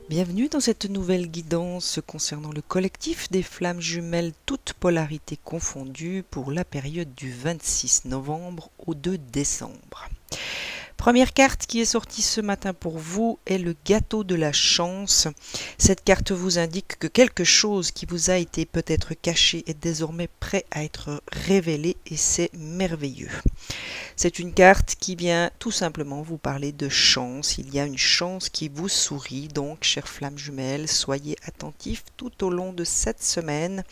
Bienvenue dans cette nouvelle guidance concernant le collectif des flammes jumelles, toutes polarités confondues, pour la période du 26 novembre au 2 décembre. Première carte qui est sortie ce matin pour vous est le gâteau de la chance. Cette carte vous indique que quelque chose qui vous a été peut-être caché est désormais prêt à être révélé et c'est merveilleux. C'est une carte qui vient tout simplement vous parler de chance. Il y a une chance qui vous sourit, donc chères flammes jumelles, soyez attentifs tout au long de cette semaine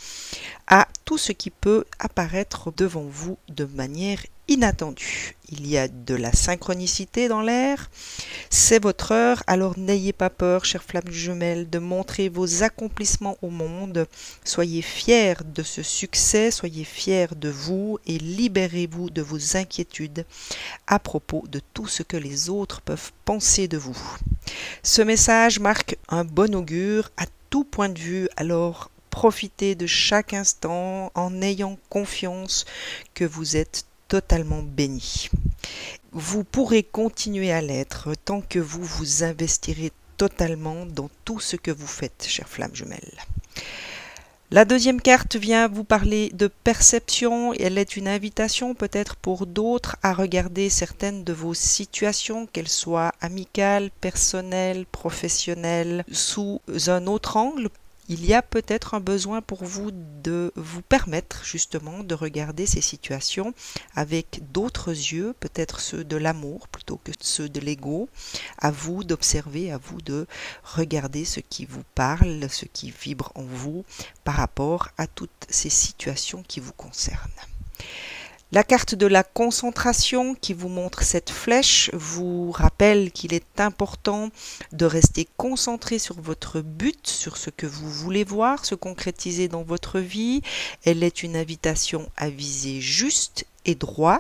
à tout ce qui peut apparaître devant vous de manière inattendue. Il y a de la synchronicité dans l'air, c'est votre heure, alors n'ayez pas peur, chères flammes jumelles, de montrer vos accomplissements au monde. Soyez fiers de ce succès, soyez fiers de vous et libérez-vous de vos inquiétudes à propos de tout ce que les autres peuvent penser de vous. Ce message marque un bon augure à tout point de vue, alors profitez de chaque instant en ayant confiance que vous êtes totalement béni. Vous pourrez continuer à l'être tant que vous vous investirez totalement dans tout ce que vous faites, chères flammes jumelles. La deuxième carte vient vous parler de perception. Elle est une invitation peut-être pour d'autres à regarder certaines de vos situations, qu'elles soient amicales, personnelles, professionnelles, sous un autre angle. Il y a peut-être un besoin pour vous de vous permettre justement de regarder ces situations avec d'autres yeux, peut-être ceux de l'amour plutôt que ceux de l'ego. À vous d'observer, à vous de regarder ce qui vous parle, ce qui vibre en vous par rapport à toutes ces situations qui vous concernent. La carte de la concentration qui vous montre cette flèche vous rappelle qu'il est important de rester concentré sur votre but, sur ce que vous voulez voir se concrétiser dans votre vie. Elle est une invitation à viser juste et droit.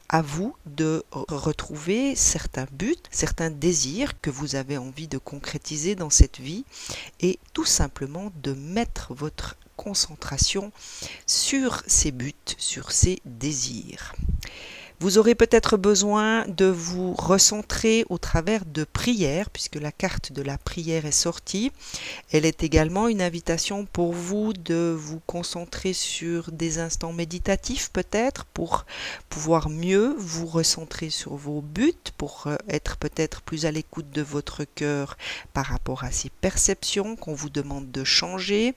À vous de retrouver certains buts, certains désirs que vous avez envie de concrétiser dans cette vie et tout simplement de mettre votre concentration sur ces buts, sur ces désirs. Vous aurez peut-être besoin de vous recentrer au travers de prières, puisque la carte de la prière est sortie. Elle est également une invitation pour vous de vous concentrer sur des instants méditatifs peut-être, pour pouvoir mieux vous recentrer sur vos buts, pour être peut-être plus à l'écoute de votre cœur par rapport à ces perceptions qu'on vous demande de changer.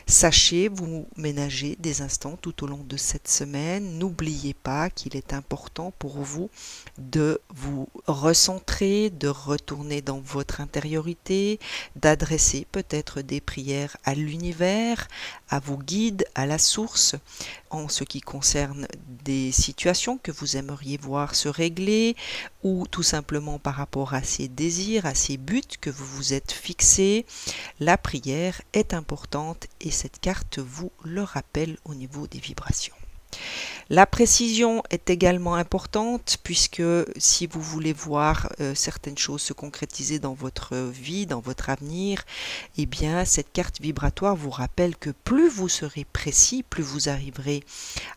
Sachez vous ménager des instants tout au long de cette semaine. N'oubliez pas qu'il est important pour vous de vous recentrer, de retourner dans votre intériorité, d'adresser peut-être des prières à l'univers, à vos guides, à la source, en ce qui concerne des situations que vous aimeriez voir se régler ou tout simplement par rapport à ces désirs, à ces buts que vous vous êtes fixés. La prière est importante et cette carte vous le rappelle au niveau des vibrations. La précision est également importante puisque si vous voulez voir certaines choses se concrétiser dans votre vie, dans votre avenir, eh bien cette carte vibratoire vous rappelle que plus vous serez précis, plus vous arriverez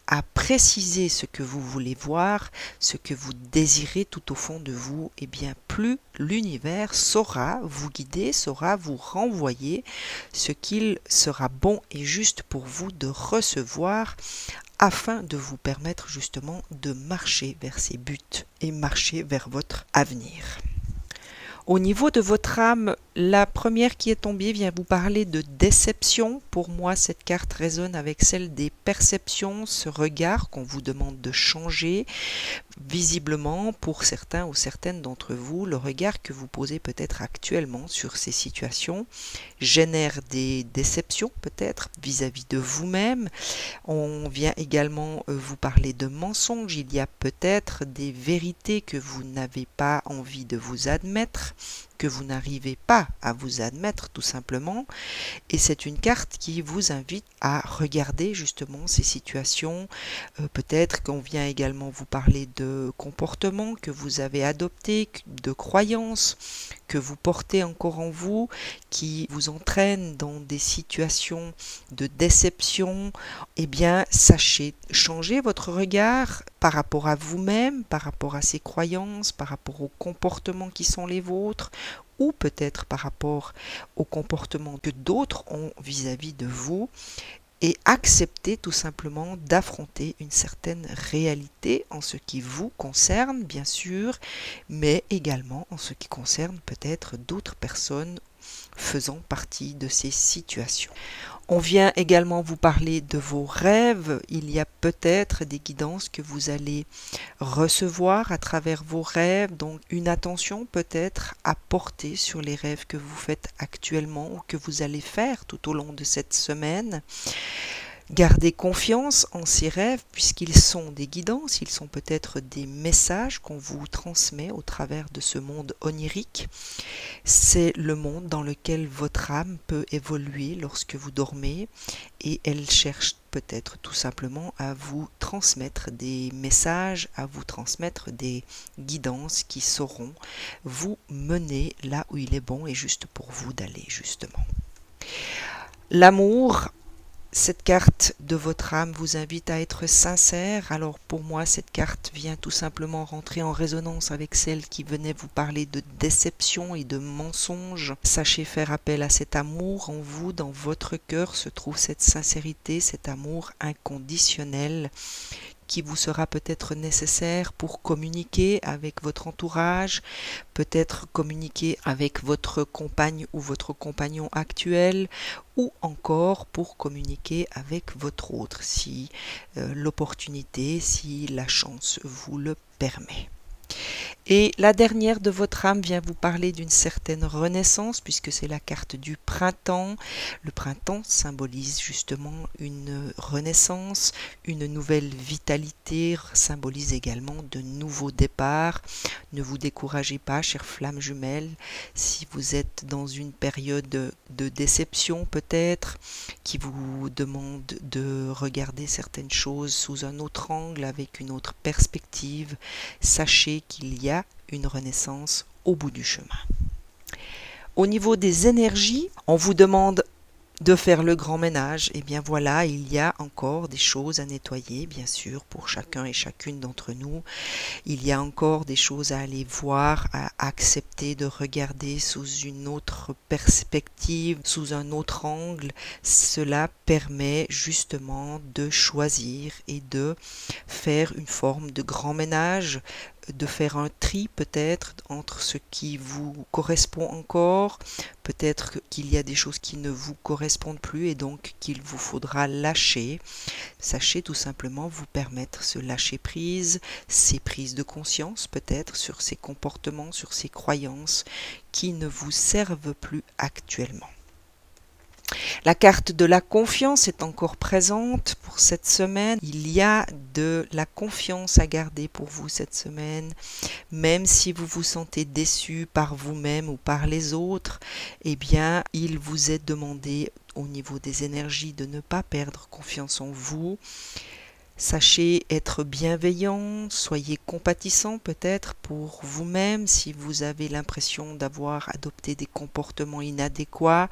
à préciser ce que vous voulez voir, ce que vous désirez tout au fond de vous, eh bien plus l'univers saura vous guider, saura vous renvoyer ce qu'il sera bon et juste pour vous de recevoir afin de vous permettre justement de marcher vers ces buts et marcher vers votre avenir. Au niveau de votre âme, la première qui est tombée vient vous parler de déception. Pour moi, cette carte résonne avec celle des perceptions, ce regard qu'on vous demande de changer. Visiblement, pour certains ou certaines d'entre vous, le regard que vous posez peut-être actuellement sur ces situations génère des déceptions peut-être vis-à-vis de vous-même. On vient également vous parler de mensonges. Il y a peut-être des vérités que vous n'avez pas envie de vous admettre, que vous n'arrivez pas à vous admettre tout simplement, et c'est une carte qui vous invite à regarder justement ces situations. Peut-être qu'on vient également vous parler de comportements que vous avez adoptés, de croyances que vous portez encore en vous, qui vous entraînent dans des situations de déception. Eh bien, sachez changer votre regard par rapport à vous-même, par rapport à ces croyances, par rapport aux comportements qui sont les vôtres, ou peut-être par rapport aux comportements que d'autres ont vis-à-vis de vous, et accepter tout simplement d'affronter une certaine réalité en ce qui vous concerne, bien sûr, mais également en ce qui concerne peut-être d'autres personnes faisant partie de ces situations. On vient également vous parler de vos rêves. Il y a peut-être des guidances que vous allez recevoir à travers vos rêves, donc une attention peut-être à porter sur les rêves que vous faites actuellement ou que vous allez faire tout au long de cette semaine. Gardez confiance en ces rêves puisqu'ils sont des guidances, ils sont peut-être des messages qu'on vous transmet au travers de ce monde onirique. C'est le monde dans lequel votre âme peut évoluer lorsque vous dormez et elle cherche peut-être tout simplement à vous transmettre des messages, à vous transmettre des guidances qui sauront vous mener là où il est bon et juste pour vous d'aller justement. L'amour. Cette carte de votre âme vous invite à être sincère. Alors pour moi, cette carte vient tout simplement rentrer en résonance avec celle qui venait vous parler de déception et de mensonge. Sachez faire appel à cet amour en vous. Dans votre cœur se trouve cette sincérité, cet amour inconditionnel qui vous sera peut-être nécessaire pour communiquer avec votre entourage, peut-être communiquer avec votre compagne ou votre compagnon actuel, ou encore pour communiquer avec votre autre, si l'opportunité, si la chance vous le permet. Et la dernière de votre âme vient vous parler d'une certaine renaissance puisque c'est la carte du printemps. Le printemps symbolise justement une renaissance, une nouvelle vitalité, symbolise également de nouveaux départs. Ne vous découragez pas, chères flammes jumelles, si vous êtes dans une période de déception peut-être, qui vous demande de regarder certaines choses sous un autre angle, avec une autre perspective. Sachez qu'il y a une renaissance au bout du chemin. Au niveau des énergies, on vous demande de faire le grand ménage. Et bien voilà, il y a encore des choses à nettoyer, bien sûr, pour chacun et chacune d'entre nous. Il y a encore des choses à aller voir, à accepter de regarder sous une autre perspective, sous un autre angle. Cela permet justement de choisir et de faire une forme de grand ménage, de faire un tri peut-être entre ce qui vous correspond encore, peut-être qu'il y a des choses qui ne vous correspondent plus et donc qu'il vous faudra lâcher. Sachez tout simplement vous permettre ce lâcher prise, ces prises de conscience peut-être sur ces comportements, sur ces croyances qui ne vous servent plus actuellement. La carte de la confiance est encore présente pour cette semaine. Il y a de la confiance à garder pour vous cette semaine. Même si vous vous sentez déçu par vous-même ou par les autres, eh bien, il vous est demandé au niveau des énergies de ne pas perdre confiance en vous. Sachez être bienveillant, soyez compatissant peut-être pour vous-même si vous avez l'impression d'avoir adopté des comportements inadéquats.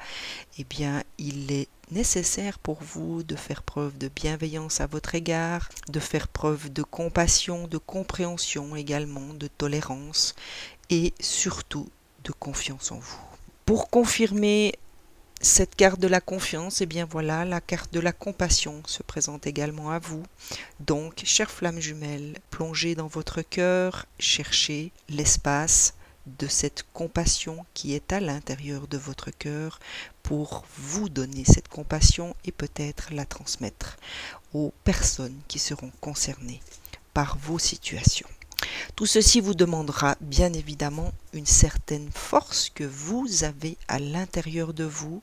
Eh bien, il est nécessaire pour vous de faire preuve de bienveillance à votre égard, de faire preuve de compassion, de compréhension également, de tolérance et surtout de confiance en vous. Pour confirmer cette carte de la confiance, et bien voilà, la carte de la compassion se présente également à vous. Donc, chères flammes jumelles, plongez dans votre cœur, cherchez l'espace de cette compassion qui est à l'intérieur de votre cœur pour vous donner cette compassion et peut-être la transmettre aux personnes qui seront concernées par vos situations. Tout ceci vous demandera bien évidemment une certaine force que vous avez à l'intérieur de vous.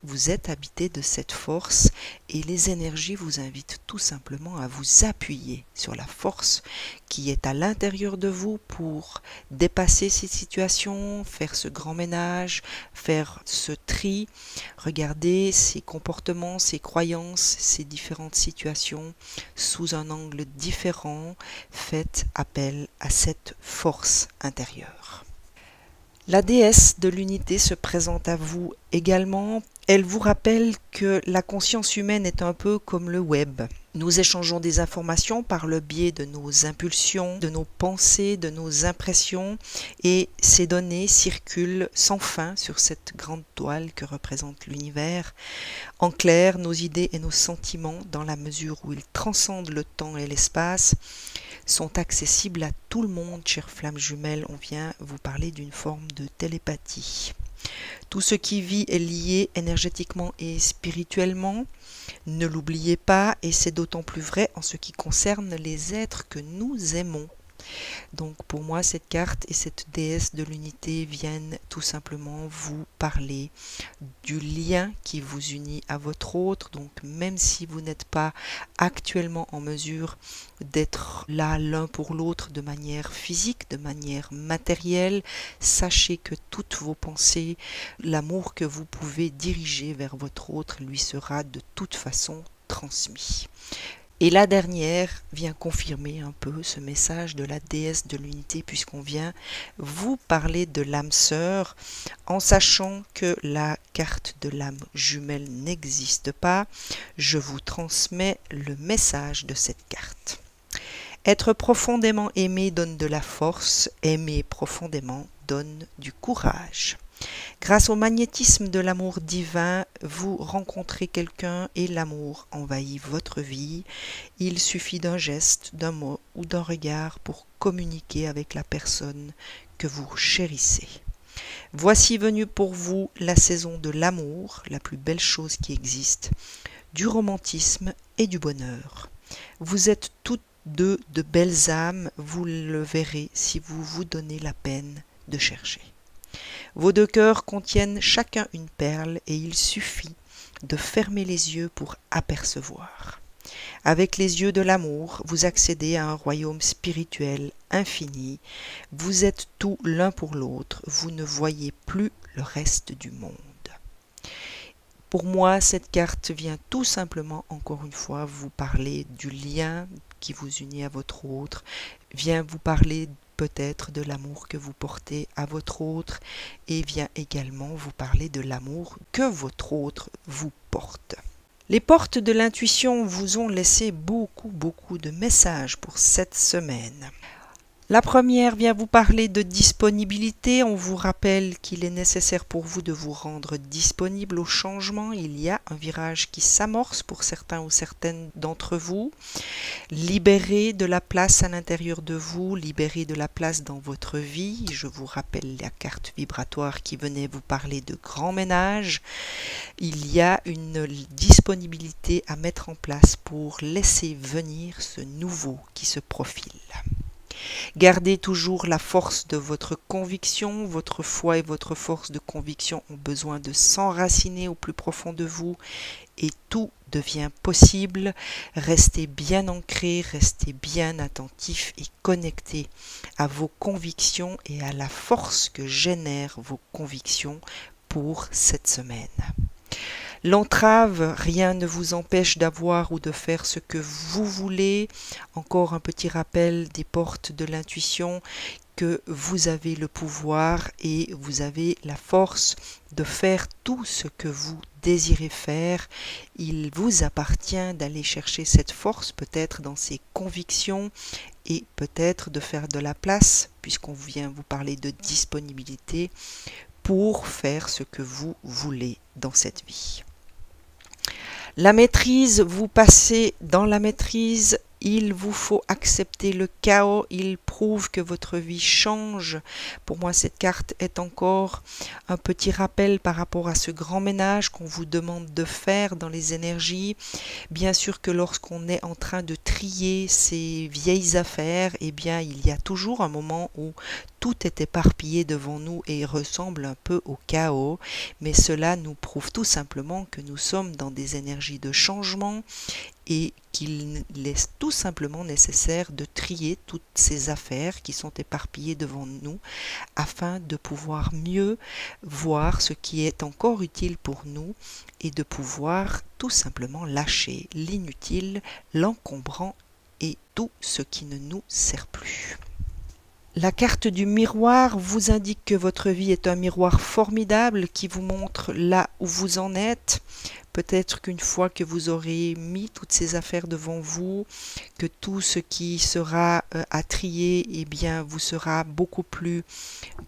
Vous êtes habité de cette force et les énergies vous invitent tout simplement à vous appuyer sur la force qui est à l'intérieur de vous pour dépasser ces situations, faire ce grand ménage, faire ce tri, regarder ces comportements, ces croyances, ces différentes situations sous un angle différent. Faites appel à cette force intérieure. La déesse de l'unité se présente à vous également. Elle vous rappelle que la conscience humaine est un peu comme le web. Nous échangeons des informations par le biais de nos impulsions, de nos pensées, de nos impressions, et ces données circulent sans fin sur cette grande toile que représente l'univers. En clair, nos idées et nos sentiments, dans la mesure où ils transcendent le temps et l'espace, sont accessibles à tout le monde, chères flammes jumelles. On vient vous parler d'une forme de télépathie. Tout ce qui vit est lié énergétiquement et spirituellement. Ne l'oubliez pas, et c'est d'autant plus vrai en ce qui concerne les êtres que nous aimons. Donc pour moi, cette carte et cette déesse de l'unité viennent tout simplement vous parler du lien qui vous unit à votre autre. Donc même si vous n'êtes pas actuellement en mesure d'être là l'un pour l'autre de manière physique, de manière matérielle, sachez que toutes vos pensées, l'amour que vous pouvez diriger vers votre autre lui sera de toute façon transmis. Et la dernière vient confirmer un peu ce message de la déesse de l'unité, puisqu'on vient vous parler de l'âme sœur, en sachant que la carte de l'âme jumelle n'existe pas. Je vous transmets le message de cette carte. Être profondément aimé donne de la force, aimer profondément donne du courage. Grâce au magnétisme de l'amour divin, vous rencontrez quelqu'un et l'amour envahit votre vie. Il suffit d'un geste, d'un mot ou d'un regard pour communiquer avec la personne que vous chérissez. Voici venue pour vous la saison de l'amour, la plus belle chose qui existe, du romantisme et du bonheur. Vous êtes toutes deux de belles âmes, vous le verrez si vous vous donnez la peine de chercher. Vos deux cœurs contiennent chacun une perle et il suffit de fermer les yeux pour apercevoir. Avec les yeux de l'amour, vous accédez à un royaume spirituel infini. Vous êtes tout l'un pour l'autre, vous ne voyez plus le reste du monde. Pour moi, cette carte vient tout simplement, encore une fois, vous parler du lien qui vous unit à votre autre, vient vous parler peut-être de l'amour que vous portez à votre autre et vient également vous parler de l'amour que votre autre vous porte. Les portes de l'intuition vous ont laissé beaucoup de messages pour cette semaine. La première vient vous parler de disponibilité. On vous rappelle qu'il est nécessaire pour vous de vous rendre disponible au changement. Il y a un virage qui s'amorce pour certains ou certaines d'entre vous. Libérez de la place à l'intérieur de vous, libérez de la place dans votre vie. Je vous rappelle la carte vibratoire qui venait vous parler de grand ménage. Il y a une disponibilité à mettre en place pour laisser venir ce nouveau qui se profile. Gardez toujours la force de votre conviction. Votre foi et votre force de conviction ont besoin de s'enraciner au plus profond de vous et tout devient possible. Restez bien ancré, restez bien attentif et connecté à vos convictions et à la force que génèrent vos convictions pour cette semaine. L'entrave, rien ne vous empêche d'avoir ou de faire ce que vous voulez. Encore un petit rappel des portes de l'intuition que vous avez le pouvoir et vous avez la force de faire tout ce que vous désirez faire. Il vous appartient d'aller chercher cette force peut-être dans ses convictions et peut-être de faire de la place, puisqu'on vient vous parler de disponibilité, pour faire ce que vous voulez dans cette vie. La maîtrise, vous passez dans la maîtrise, il vous faut accepter le chaos, il prouve que votre vie change. Pour moi, cette carte est encore un petit rappel par rapport à ce grand ménage qu'on vous demande de faire dans les énergies. Bien sûr que lorsqu'on est en train de trier ces vieilles affaires, eh bien, il y a toujours un moment où tout est éparpillé devant nous et ressemble un peu au chaos, mais cela nous prouve tout simplement que nous sommes dans des énergies de changement et qu'il est tout simplement nécessaire de trier toutes ces affaires qui sont éparpillées devant nous afin de pouvoir mieux voir ce qui est encore utile pour nous et de pouvoir tout simplement lâcher l'inutile, l'encombrant et tout ce qui ne nous sert plus. La carte du miroir vous indique que votre vie est un miroir formidable qui vous montre là où vous en êtes. Peut-être qu'une fois que vous aurez mis toutes ces affaires devant vous, que tout ce qui sera à trier, eh bien, vous sera beaucoup plus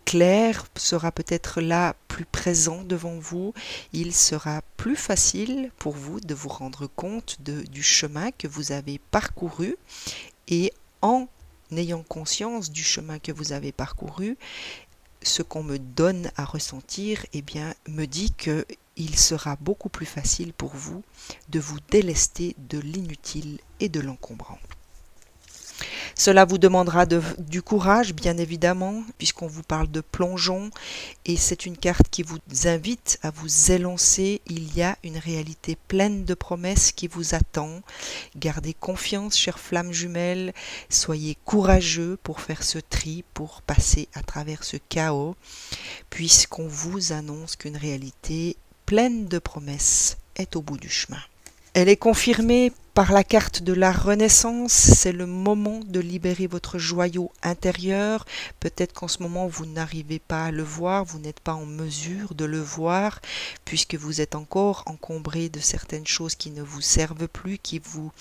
clair, sera peut-être là plus présent devant vous. Il sera plus facile pour vous de vous rendre compte du chemin que vous avez parcouru, et en ayant conscience du chemin que vous avez parcouru, ce qu'on me donne à ressentir, eh bien, me dit que il sera beaucoup plus facile pour vous de vous délester de l'inutile et de l'encombrant. Cela vous demandera du courage, bien évidemment, puisqu'on vous parle de plongeon, et c'est une carte qui vous invite à vous élancer. Il y a une réalité pleine de promesses qui vous attend. Gardez confiance, chères flammes jumelles, soyez courageux pour faire ce tri, pour passer à travers ce chaos, puisqu'on vous annonce qu'une réalité pleine de promesses est au bout du chemin. Elle est confirmée par la carte de la Renaissance. C'est le moment de libérer votre joyau intérieur. Peut-être qu'en ce moment vous n'arrivez pas à le voir, vous n'êtes pas en mesure de le voir, puisque vous êtes encore encombré de certaines choses qui ne vous servent plus, qui vous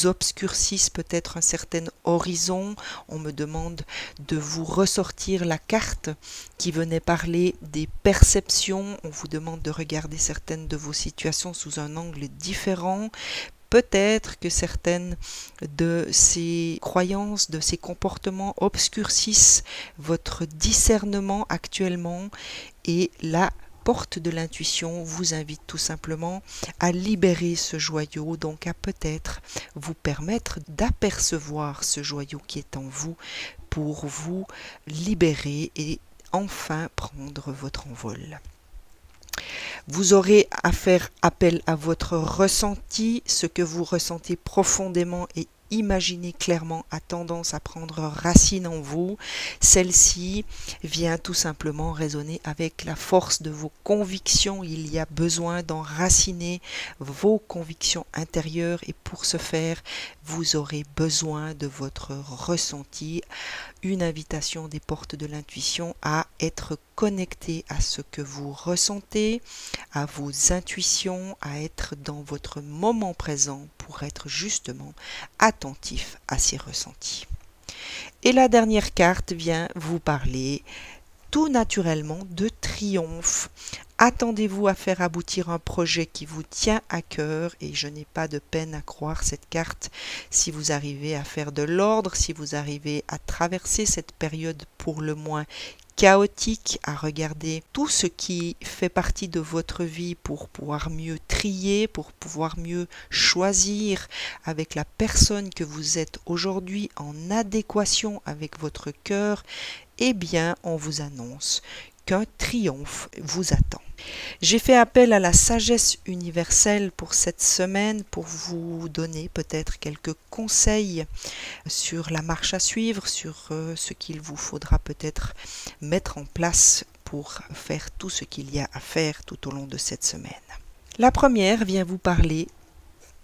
obscurcissent peut-être un certain horizon. On me demande de vous ressortir la carte qui venait parler des perceptions. On vous demande de regarder certaines de vos situations sous un angle différent. Peut-être que certaines de ces croyances, de ces comportements obscurcissent votre discernement actuellement, et la porte de l'intuition vous invite tout simplement à libérer ce joyau, donc à peut-être vous permettre d'apercevoir ce joyau qui est en vous pour vous libérer et enfin prendre votre envol. Vous aurez à faire appel à votre ressenti. Ce que vous ressentez profondément et imaginez clairement a tendance à prendre racine en vous. Celle-ci vient tout simplement résonner avec la force de vos convictions. Il y a besoin d'enraciner vos convictions intérieures, et pour ce faire, vous aurez besoin de votre ressenti. Une invitation des portes de l'intuition à être connecté à ce que vous ressentez, à vos intuitions, à être dans votre moment présent pour être justement attentif à ces ressentis. Et la dernière carte vient vous parler tout naturellement de triomphe. Attendez-vous à faire aboutir un projet qui vous tient à cœur, et je n'ai pas de peine à croire cette carte. Si vous arrivez à faire de l'ordre, si vous arrivez à traverser cette période pour le moins chaotique, à regarder tout ce qui fait partie de votre vie pour pouvoir mieux trier, pour pouvoir mieux choisir avec la personne que vous êtes aujourd'hui en adéquation avec votre cœur, eh bien on vous annonce qu'un triomphe vous attend. J'ai fait appel à la sagesse universelle pour cette semaine pour vous donner peut-être quelques conseils sur la marche à suivre, sur ce qu'il vous faudra peut-être mettre en place pour faire tout ce qu'il y a à faire tout au long de cette semaine. La première vient vous parler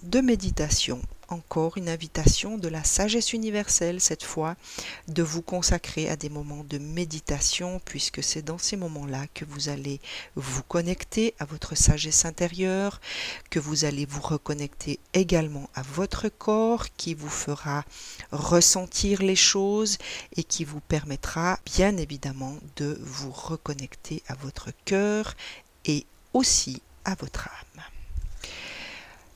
de méditation. Encore une invitation de la sagesse universelle, cette fois, de vous consacrer à des moments de méditation, puisque c'est dans ces moments-là que vous allez vous connecter à votre sagesse intérieure, que vous allez vous reconnecter également à votre corps, qui vous fera ressentir les choses et qui vous permettra bien évidemment de vous reconnecter à votre cœur et aussi à votre âme.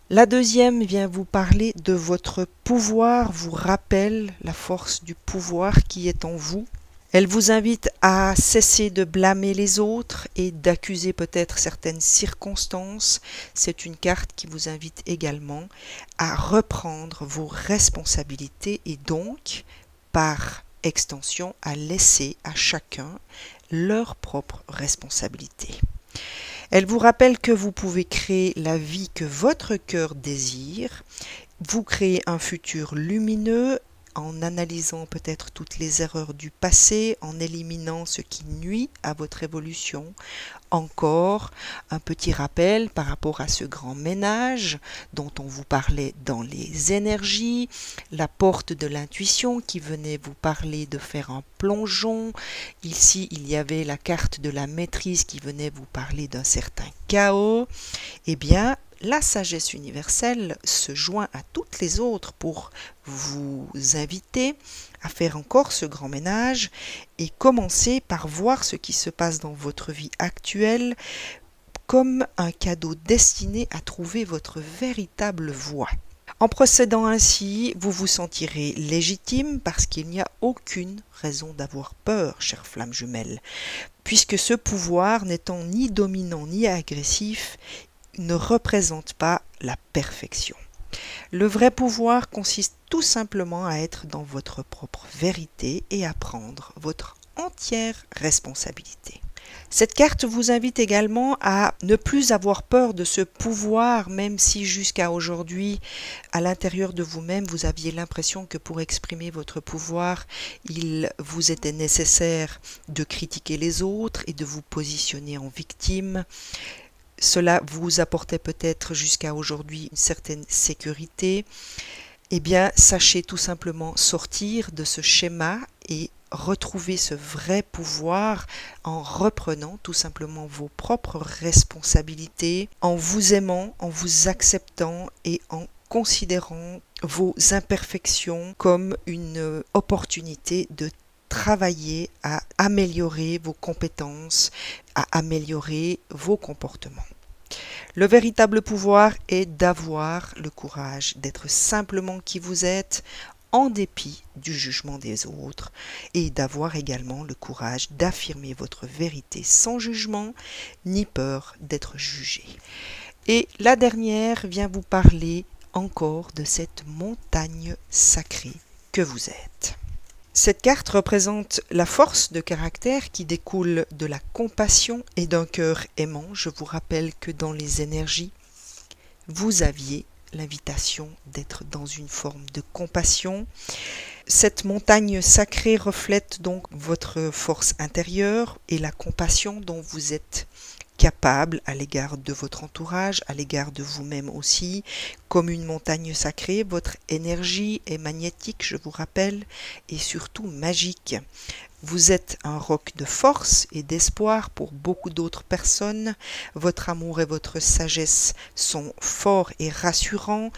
La deuxième vient vous parler de votre pouvoir, vous rappelle la force du pouvoir qui est en vous. Elle vous invite à cesser de blâmer les autres et d'accuser peut-être certaines circonstances. C'est une carte qui vous invite également à reprendre vos responsabilités et donc, par extension, à laisser à chacun leur propre responsabilité. Elle vous rappelle que vous pouvez créer la vie que votre cœur désire, vous créez un futur lumineux en analysant peut-être toutes les erreurs du passé, en éliminant ce qui nuit à votre évolution. Encore un petit rappel par rapport à ce grand ménage dont on vous parlait dans les énergies, la porte de l'intuition qui venait vous parler de faire un plongeon. Ici, il y avait la carte de la maîtrise qui venait vous parler d'un certain chaos. Eh bien, la sagesse universelle se joint à toutes les autres pour vous inviter à faire encore ce grand ménage et commencer par voir ce qui se passe dans votre vie actuelle comme un cadeau destiné à trouver votre véritable voie. En procédant ainsi, vous vous sentirez légitime parce qu'il n'y a aucune raison d'avoir peur, chère flamme jumelle, puisque ce pouvoir n'étant ni dominant ni agressif, ne représente pas la perfection. Le vrai pouvoir consiste tout simplement à être dans votre propre vérité et à prendre votre entière responsabilité. Cette carte vous invite également à ne plus avoir peur de ce pouvoir, même si jusqu'à aujourd'hui, à l'intérieur de vous-même, vous aviez l'impression que pour exprimer votre pouvoir, il vous était nécessaire de critiquer les autres et de vous positionner en victime. Cela vous apportait peut-être jusqu'à aujourd'hui une certaine sécurité. Eh bien, sachez tout simplement sortir de ce schéma et retrouver ce vrai pouvoir en reprenant tout simplement vos propres responsabilités, en vous aimant, en vous acceptant et en considérant vos imperfections comme une opportunité de travailler à améliorer vos compétences, à améliorer vos comportements. Le véritable pouvoir est d'avoir le courage d'être simplement qui vous êtes, en dépit du jugement des autres, et d'avoir également le courage d'affirmer votre vérité sans jugement, ni peur d'être jugé. Et la dernière vient vous parler encore de cette montagne sacrée que vous êtes. Cette carte représente la force de caractère qui découle de la compassion et d'un cœur aimant. Je vous rappelle que dans les énergies, vous aviez l'invitation d'être dans une forme de compassion. Cette montagne sacrée reflète donc votre force intérieure et la compassion dont vous êtes capable à l'égard de votre entourage, à l'égard de vous-même aussi. Comme une montagne sacrée, votre énergie est magnétique, je vous rappelle, et surtout magique. Vous êtes un roc de force et d'espoir pour beaucoup d'autres personnes. Votre amour et votre sagesse sont forts et rassurants.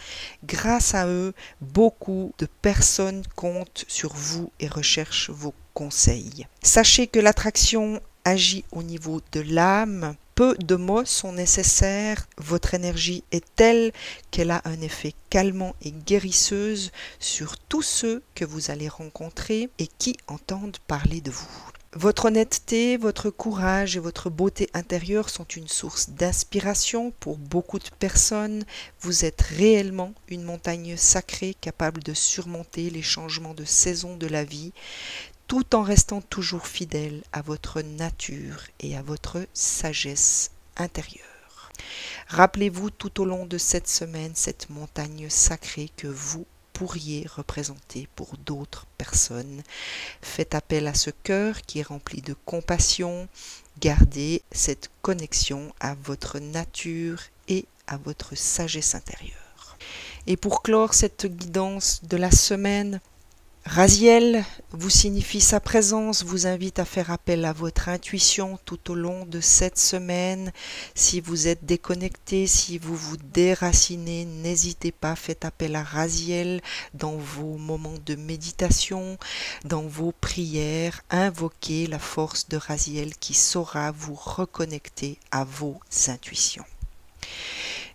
Grâce à eux, beaucoup de personnes comptent sur vous et recherchent vos conseils. Sachez que l'attraction agit au niveau de l'âme. Peu de mots sont nécessaires. Votre énergie est telle qu'elle a un effet calmant et guérisseuse sur tous ceux que vous allez rencontrer et qui entendent parler de vous. Votre honnêteté, votre courage et votre beauté intérieure sont une source d'inspiration pour beaucoup de personnes. Vous êtes réellement une montagne sacrée capable de surmonter les changements de saison de la vie, tout en restant toujours fidèle à votre nature et à votre sagesse intérieure. Rappelez-vous tout au long de cette semaine cette montagne sacrée que vous pourriez représenter pour d'autres personnes. Faites appel à ce cœur qui est rempli de compassion. Gardez cette connexion à votre nature et à votre sagesse intérieure. Et pour clore cette guidance de la semaine, Raziel vous signifie sa présence, vous invite à faire appel à votre intuition tout au long de cette semaine. Si vous êtes déconnecté, si vous vous déracinez, n'hésitez pas, faites appel à Raziel dans vos moments de méditation, dans vos prières. Invoquez la force de Raziel qui saura vous reconnecter à vos intuitions.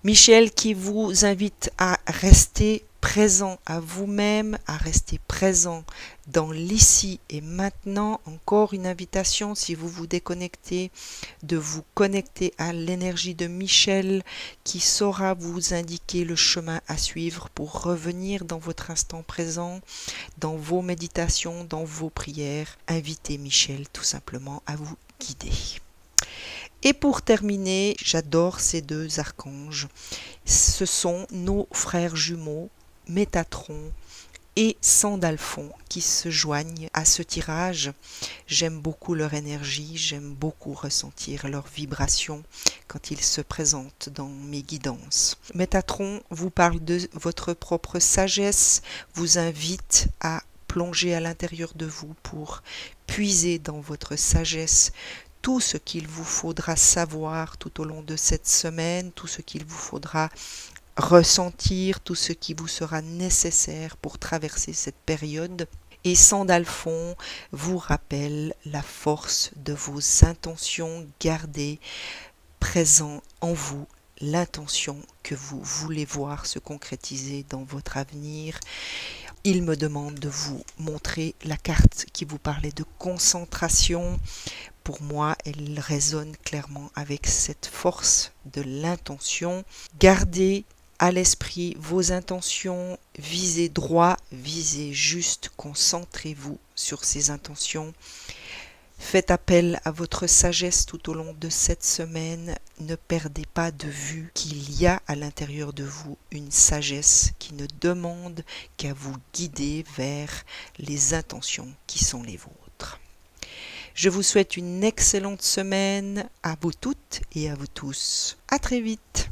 Michel qui vous invite à rester présent à vous-même, à rester présent dans l'ici et maintenant. Encore une invitation, si vous vous déconnectez, de vous connecter à l'énergie de Michel qui saura vous indiquer le chemin à suivre pour revenir dans votre instant présent, dans vos méditations, dans vos prières. Invitez Michel tout simplement à vous guider. Et pour terminer, j'adore ces deux archanges. Ce sont nos frères jumeaux, Métatron et Sandalphon qui se joignent à ce tirage. J'aime beaucoup leur énergie, j'aime beaucoup ressentir leur vibration quand ils se présentent dans mes guidances. Métatron vous parle de votre propre sagesse, vous invite à plonger à l'intérieur de vous pour puiser dans votre sagesse tout ce qu'il vous faudra savoir tout au long de cette semaine, tout ce qu'il vous faudra ressentir, tout ce qui vous sera nécessaire pour traverser cette période. Et Sandalphon vous rappelle la force de vos intentions. Gardez présent en vous l'intention que vous voulez voir se concrétiser dans votre avenir. Il me demande de vous montrer la carte qui vous parlait de concentration. Pour moi, elle résonne clairement avec cette force de l'intention. Gardez à l'esprit vos intentions, visez droit, visez juste, concentrez-vous sur ces intentions. Faites appel à votre sagesse tout au long de cette semaine. Ne perdez pas de vue qu'il y a à l'intérieur de vous une sagesse qui ne demande qu'à vous guider vers les intentions qui sont les vôtres. Je vous souhaite une excellente semaine à vous toutes et à vous tous. À très vite.